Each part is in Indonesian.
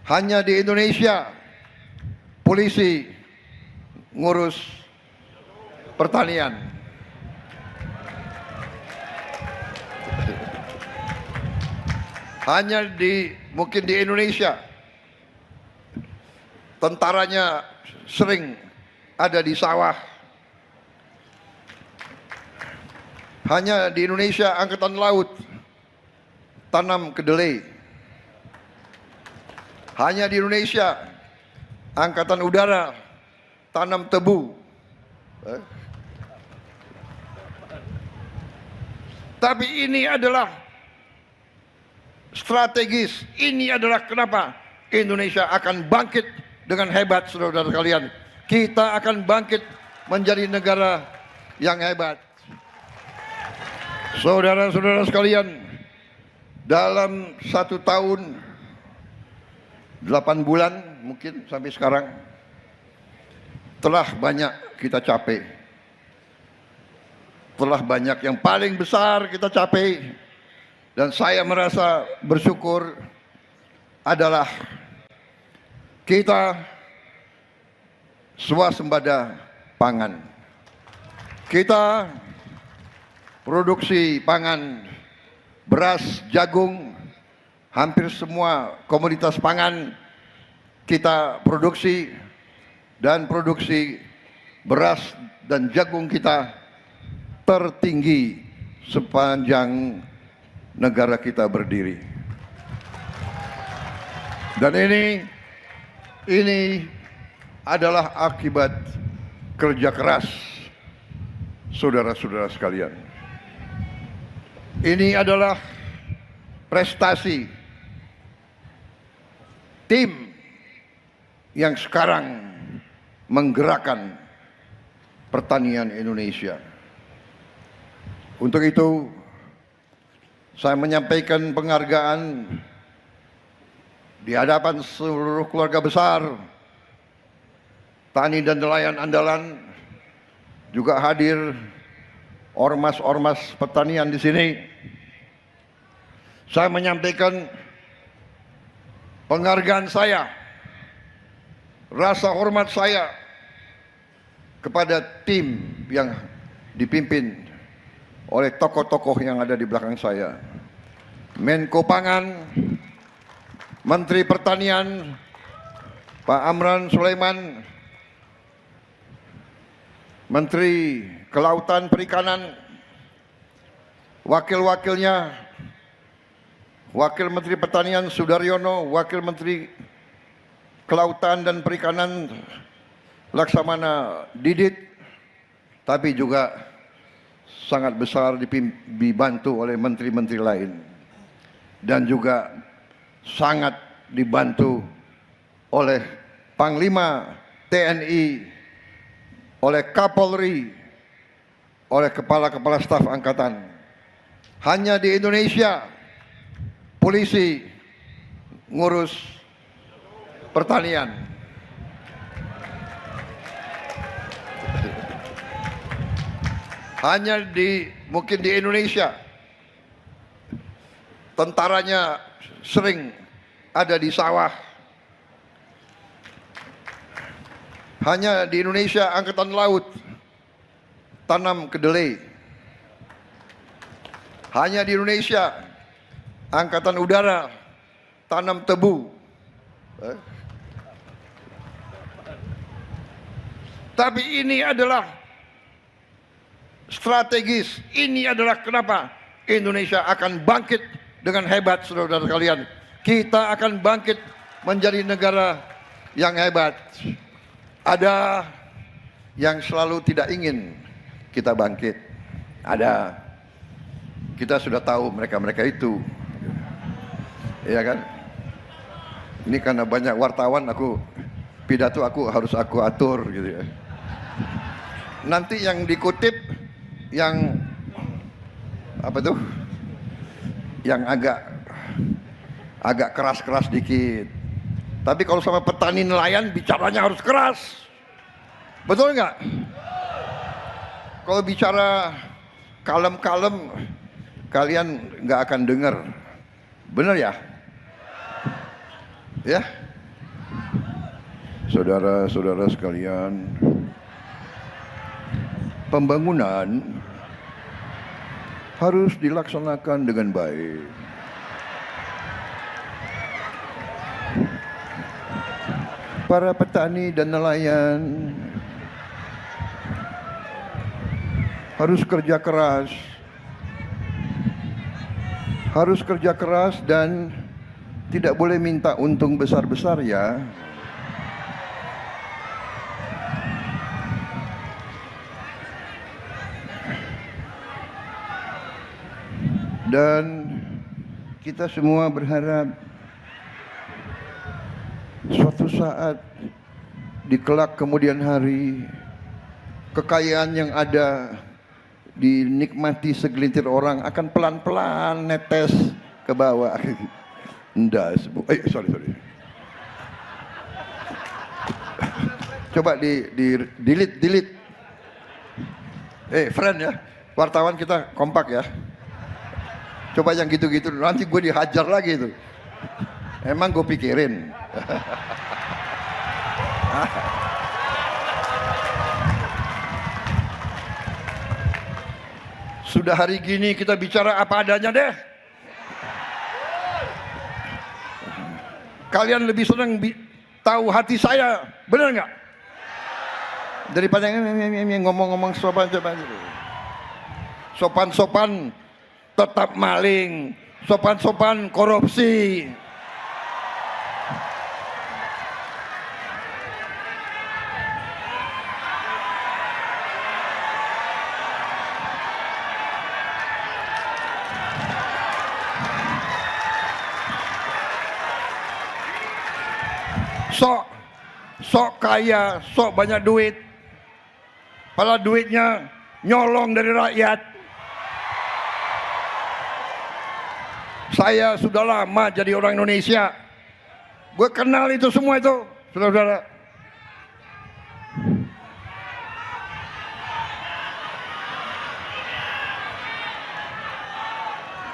Hanya di Indonesia polisi ngurus pertanian. Mungkin di Indonesia tentaranya sering ada di sawah. Hanya di Indonesia angkatan laut tanam kedelai. Hanya di Indonesia angkatan udara tanam tebu. Tapi ini adalah strategis. Ini adalah kenapa Indonesia akan bangkit dengan hebat, saudara-saudara sekalian. Kita akan bangkit menjadi negara yang hebat. Saudara-saudara sekalian, dalam 1 tahun 8 bulan mungkin sampai sekarang telah banyak kita capai. Telah banyak yang paling besar kita capai. Dan saya merasa bersyukur adalah kita swasembada pangan. Kita produksi pangan, beras, jagung, hampir semua komoditas pangan kita produksi, dan produksi beras dan jagung kita tertinggi sepanjang negara kita berdiri. Dan ini adalah akibat kerja keras saudara-saudara sekalian. Ini adalah prestasi tim yang sekarang menggerakkan pertanian Indonesia. Untuk itu, saya menyampaikan penghargaan di hadapan seluruh keluarga besar tani dan nelayan andalan, juga hadir ormas-ormas pertanian di sini. Saya menyampaikan penghargaan saya, rasa hormat saya kepada tim yang dipimpin oleh tokoh-tokoh yang ada di belakang saya. Menko Pangan, Menteri Pertanian, Pak Amran Sulaiman, Menteri Kelautan Perikanan, wakil-wakilnya, Wakil Menteri Pertanian Sudaryono, Wakil Menteri Kelautan dan Perikanan Laksamana Didit, tapi juga sangat besar dibantu oleh menteri-menteri lain, dan juga sangat dibantu oleh Panglima TNI, oleh Kapolri, oleh kepala-kepala staf angkatan. Hanya di Indonesia polisi ngurus pertanian. Mungkin di Indonesia tentaranya sering ada di sawah. Hanya di Indonesia angkatan laut tanam kedelai. Hanya di Indonesia angkatan udara tanam tebu. Tapi ini adalah strategis. Ini adalah kenapa Indonesia akan bangkit dengan hebat, saudara-saudara sekalian. Kita akan bangkit menjadi negara yang hebat. Ada yang selalu tidak ingin kita bangkit. Ada. Kita sudah tahu mereka-mereka itu. Iya kan? Ini karena banyak wartawan, pidato harus aku atur gitu ya. Nanti yang dikutip yang apa tuh? Yang agak keras-keras dikit. Tapi kalau sama petani nelayan bicaranya harus keras. Betul nggak? Kalau bicara kalem-kalem, kalian nggak akan dengar. Bener ya? Ya? Saudara-saudara sekalian, pembangunan harus dilaksanakan dengan baik. Para petani dan nelayan harus kerja keras dan tidak boleh minta untung besar-besar ya. Dan kita semua berharap suatu saat di kelak kemudian hari kekayaan yang ada dinikmati segelintir orang akan pelan-pelan netes ke bawah. Enggak, sorry. Coba di delete. Friend ya, wartawan kita kompak ya. Coba yang gitu-gitu, nanti gue dihajar lagi itu. Emang gue pikirin. Sudah hari gini kita bicara apa adanya deh. Kalian lebih senang tahu hati saya, benar nggak? Daripada ngomong-ngomong sopan-sopan tetap maling, sopan-sopan korupsi. Sok kaya, sok banyak duit, padahal duitnya nyolong dari rakyat. Saya sudah lama jadi orang Indonesia. Gue kenal itu semua itu, saudara-saudara.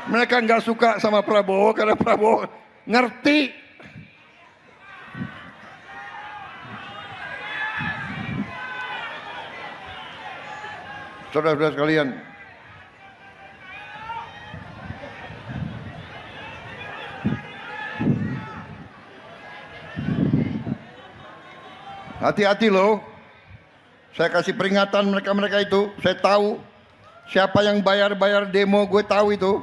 Mereka nggak suka sama Prabowo karena Prabowo ngerti. Saudara-saudara sekalian, hati-hati loh. Saya kasih peringatan mereka itu. Saya tahu siapa yang bayar demo, gue tahu itu.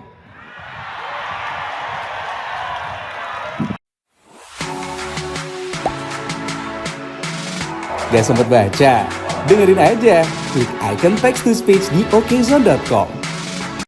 Gak sempet baca? Dengerin aja, klik icon text to speech di okezone.com.